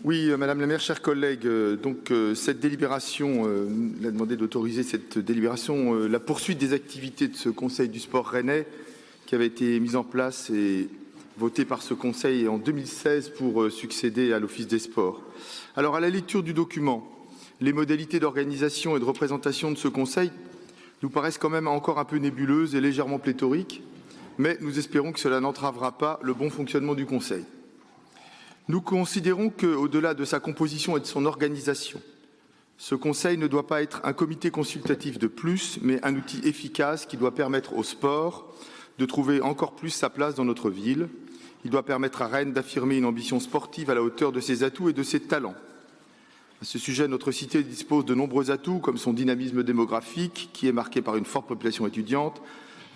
Oui, Madame la maire, chers collègues, cette délibération, il a demandé d'autoriser cette délibération, la poursuite des activités de ce Conseil du sport rennais qui avait été mis en place et voté par ce Conseil en 2016 pour succéder à l'Office des sports. Alors, à la lecture du document, les modalités d'organisation et de représentation de ce Conseil nous paraissent quand même encore un peu nébuleuses et légèrement pléthoriques, mais nous espérons que cela n'entravera pas le bon fonctionnement du Conseil. Nous considérons qu'au-delà de sa composition et de son organisation, ce Conseil ne doit pas être un comité consultatif de plus, mais un outil efficace qui doit permettre au sport de trouver encore plus sa place dans notre ville. Il doit permettre à Rennes d'affirmer une ambition sportive à la hauteur de ses atouts et de ses talents. À ce sujet, notre cité dispose de nombreux atouts, comme son dynamisme démographique, qui est marqué par une forte population étudiante,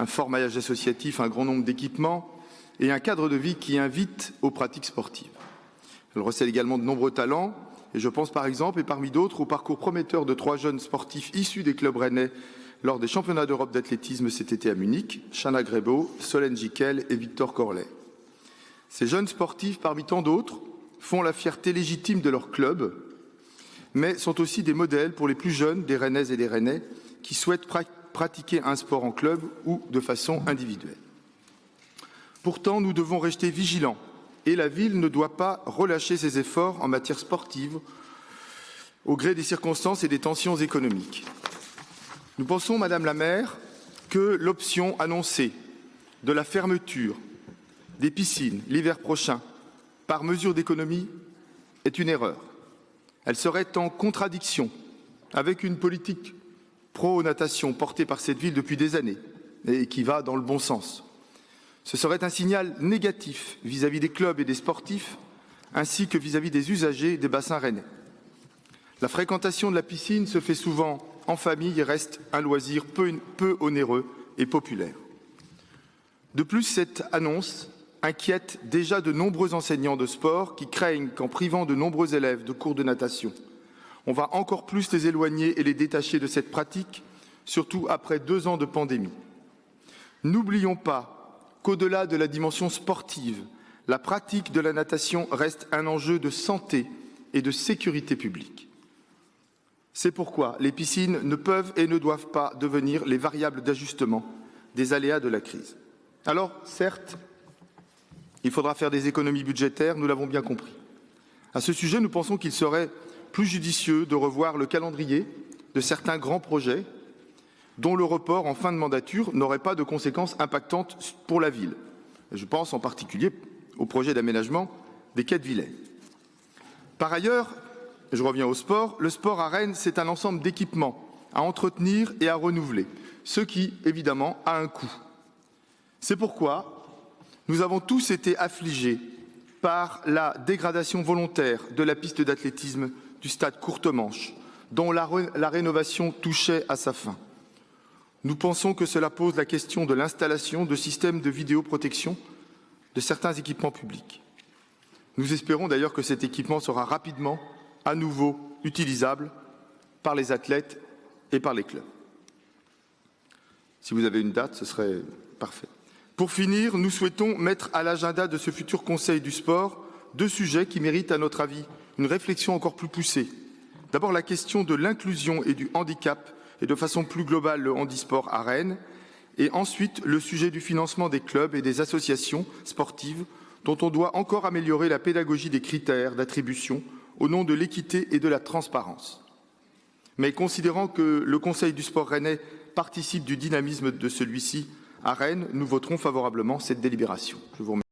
un fort maillage associatif, un grand nombre d'équipements et un cadre de vie qui invite aux pratiques sportives. Elle recèle également de nombreux talents, et je pense par exemple, et parmi d'autres, au parcours prometteur de 3 jeunes sportifs issus des clubs rennais lors des championnats d'Europe d'athlétisme cet été à Munich, Chana Grebo, Solène Giquel et Victor Corlet. Ces jeunes sportifs, parmi tant d'autres, font la fierté légitime de leur club, mais sont aussi des modèles pour les plus jeunes des Rennaises et des Rennais qui souhaitent pratiquer un sport en club ou de façon individuelle. Pourtant, nous devons rester vigilants. Et la ville ne doit pas relâcher ses efforts en matière sportive au gré des circonstances et des tensions économiques. Nous pensons, Madame la maire, que l'option annoncée de la fermeture des piscines l'hiver prochain par mesure d'économie est une erreur. Elle serait en contradiction avec une politique pro-natation portée par cette ville depuis des années et qui va dans le bon sens. Ce serait un signal négatif vis-à-vis des clubs et des sportifs, ainsi que vis-à-vis des usagers des bassins rennais. La fréquentation de la piscine se fait souvent en famille et reste un loisir peu onéreux et populaire. De plus, cette annonce inquiète déjà de nombreux enseignants de sport qui craignent qu'en privant de nombreux élèves de cours de natation, on va encore plus les éloigner et les détacher de cette pratique, surtout après 2 ans de pandémie. N'oublions pas qu'au-delà de la dimension sportive, la pratique de la natation reste un enjeu de santé et de sécurité publique. C'est pourquoi les piscines ne peuvent et ne doivent pas devenir les variables d'ajustement des aléas de la crise. Alors, certes, il faudra faire des économies budgétaires, nous l'avons bien compris. À ce sujet, nous pensons qu'il serait plus judicieux de revoir le calendrier de certains grands projets dont le report en fin de mandature n'aurait pas de conséquences impactantes pour la ville. Je pense en particulier au projet d'aménagement des quais de Vilaine. Par ailleurs, je reviens au sport, le sport à Rennes, c'est un ensemble d'équipements à entretenir et à renouveler, ce qui, évidemment, a un coût. C'est pourquoi nous avons tous été affligés par la dégradation volontaire de la piste d'athlétisme du stade Courtemanche, dont la rénovation touchait à sa fin. Nous pensons que cela pose la question de l'installation de systèmes de vidéoprotection de certains équipements publics. Nous espérons d'ailleurs que cet équipement sera rapidement à nouveau utilisable par les athlètes et par les clubs. Si vous avez une date, ce serait parfait. Pour finir, nous souhaitons mettre à l'agenda de ce futur Conseil du sport 2 sujets qui méritent, à notre avis, une réflexion encore plus poussée. D'abord, la question de l'inclusion et du handicap et de façon plus globale le handisport à Rennes, et ensuite le sujet du financement des clubs et des associations sportives dont on doit encore améliorer la pédagogie des critères d'attribution au nom de l'équité et de la transparence. Mais considérant que le Conseil du sport rennais participe du dynamisme de celui-ci à Rennes, nous voterons favorablement cette délibération. Je vous remercie.